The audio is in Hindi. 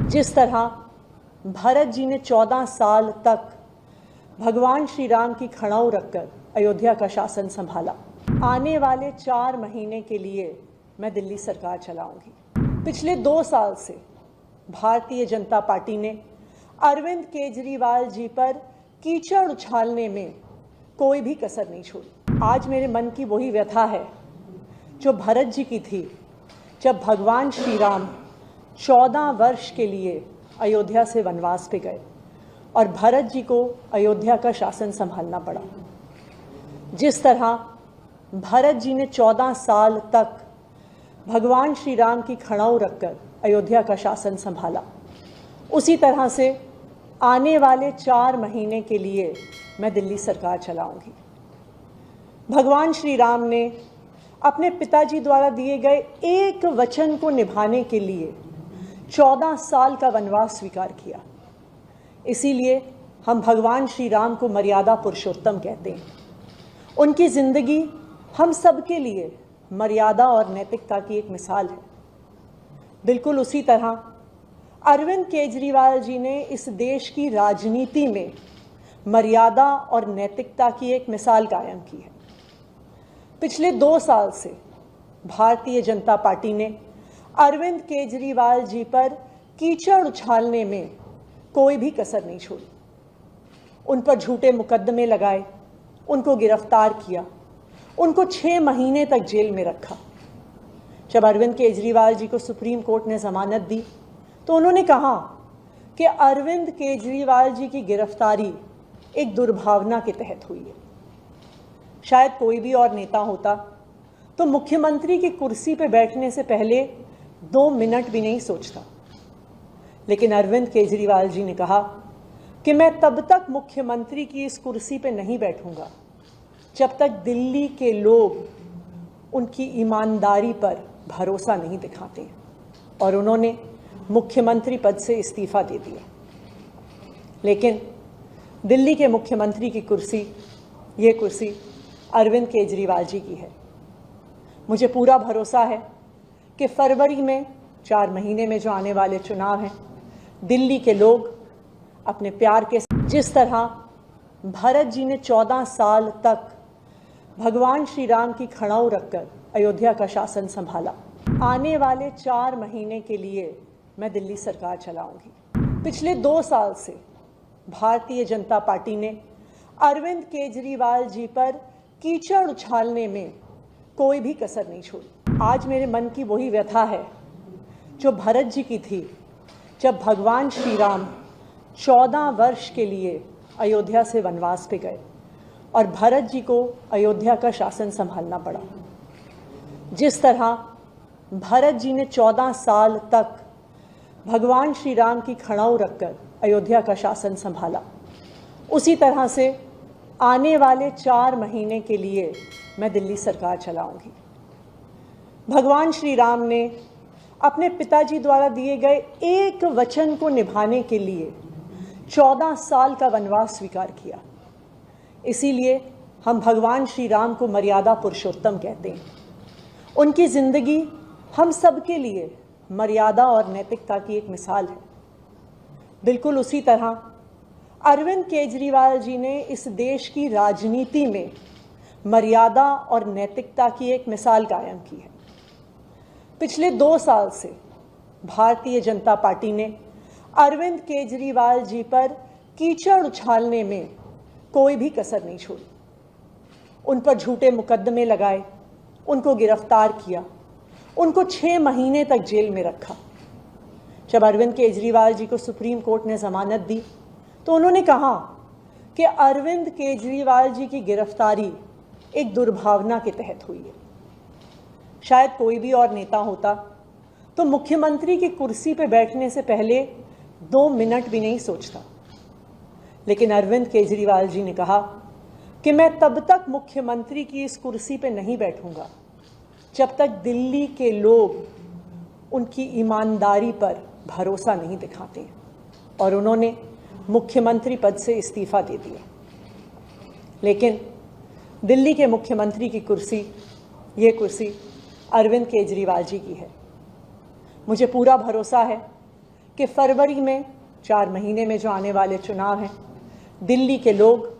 जिस तरह भरत जी ने 14 साल तक भगवान श्री राम की खड़ाऊ रखकर अयोध्या का शासन संभाला, आने वाले 4 महीने के लिए मैं दिल्ली सरकार चलाऊंगी। पिछले 2 साल से भारतीय जनता पार्टी ने अरविंद केजरीवाल जी पर कीचड़ उछालने में कोई भी कसर नहीं छोड़ी। आज मेरे मन की वही व्यथा है जो भरत जी की थी जब भगवान श्री राम 14 वर्ष के लिए अयोध्या से वनवास पे गए और भरत जी को अयोध्या का शासन संभालना पड़ा। जिस तरह भरत जी ने 14 साल तक भगवान श्री राम की खड़ाऊ रखकर अयोध्या का शासन संभाला, उसी तरह से आने वाले 4 महीने के लिए मैं दिल्ली सरकार चलाऊंगी। भगवान श्री राम ने अपने पिताजी द्वारा दिए गए एक वचन को निभाने के लिए 14 साल का वनवास स्वीकार किया। इसीलिए हम भगवान श्री राम को मर्यादा पुरुषोत्तम कहते हैं। उनकी जिंदगी हम सब के लिए मर्यादा और नैतिकता की एक मिसाल है। बिल्कुल उसी तरह अरविंद केजरीवाल जी ने इस देश की राजनीति में मर्यादा और नैतिकता की एक मिसाल कायम की है। पिछले 2 साल से भारतीय जनता पार्टी ने अरविंद केजरीवाल जी पर कीचड़ उछालने में कोई भी कसर नहीं छोड़ी। उन पर झूठे मुकदमे लगाए, उनको गिरफ्तार किया, उनको 6 महीने तक जेल में रखा। जब अरविंद केजरीवाल जी को सुप्रीम कोर्ट ने जमानत दी तो उन्होंने कहा कि अरविंद केजरीवाल जी की गिरफ्तारी एक दुर्भावना के तहत हुई है। शायद कोई भी और नेता होता तो मुख्यमंत्री की कुर्सी पर बैठने से पहले 2 मिनट भी नहीं सोचता, लेकिन अरविंद केजरीवाल जी ने कहा कि मैं तब तक मुख्यमंत्री की इस कुर्सी पर नहीं बैठूंगा जब तक दिल्ली के लोग उनकी ईमानदारी पर भरोसा नहीं दिखाते। और उन्होंने मुख्यमंत्री पद से इस्तीफा दे दिया। लेकिन दिल्ली के मुख्यमंत्री की कुर्सी, ये कुर्सी अरविंद केजरीवाल जी की है। मुझे पूरा भरोसा है कि फरवरी में 4 महीने में जो आने वाले चुनाव हैं, दिल्ली के लोग अपने प्यार के, जिस तरह भरत जी ने 14 साल तक भगवान श्री राम की खड़ाऊ रखकर अयोध्या का शासन संभाला, आने वाले 4 महीने के लिए मैं दिल्ली सरकार चलाऊंगी। पिछले 2 साल से भारतीय जनता पार्टी ने अरविंद केजरीवाल जी पर कीचड़ उछालने में कोई भी कसर नहीं छोड़ी। आज मेरे मन की वही व्यथा है जो भरत जी की थी जब भगवान श्री राम 14 वर्ष के लिए अयोध्या से वनवास पे गए और भरत जी को अयोध्या का शासन संभालना पड़ा। जिस तरह भरत जी ने 14 साल तक भगवान श्री राम की खड़ाऊ रखकर अयोध्या का शासन संभाला, उसी तरह से आने वाले 4 महीने के लिए मैं दिल्ली सरकार चलाऊंगी। भगवान श्री राम ने अपने पिताजी द्वारा दिए गए एक वचन को निभाने के लिए 14 साल का वनवास स्वीकार किया। इसीलिए हम भगवान श्री राम को मर्यादा पुरुषोत्तम कहते हैं। उनकी जिंदगी हम सब के लिए मर्यादा और नैतिकता की एक मिसाल है। बिल्कुल उसी तरह अरविंद केजरीवाल जी ने इस देश की राजनीति में मर्यादा और नैतिकता की एक मिसाल कायम की है। पिछले 2 साल से भारतीय जनता पार्टी ने अरविंद केजरीवाल जी पर कीचड़ उछालने में कोई भी कसर नहीं छोड़ी। उन पर झूठे मुकदमे लगाए, उनको गिरफ्तार किया, उनको 6 महीने तक जेल में रखा। जब अरविंद केजरीवाल जी को सुप्रीम कोर्ट ने जमानत दी तो उन्होंने कहा कि अरविंद केजरीवाल जी की गिरफ्तारी एक दुर्भावना के तहत हुई है। शायद कोई भी और नेता होता तो मुख्यमंत्री की कुर्सी पर बैठने से पहले 2 मिनट भी नहीं सोचता, लेकिन अरविंद केजरीवाल जी ने कहा कि मैं तब तक मुख्यमंत्री की इस कुर्सी पर नहीं बैठूंगा जब तक दिल्ली के लोग उनकी ईमानदारी पर भरोसा नहीं दिखाते। और उन्होंने मुख्यमंत्री पद से इस्तीफा दे दिया। लेकिन दिल्ली के मुख्यमंत्री की कुर्सी, ये कुर्सी अरविंद केजरीवाल जी की है। मुझे पूरा भरोसा है कि फरवरी में 4 महीने में जो आने वाले चुनाव हैं, दिल्ली के लोग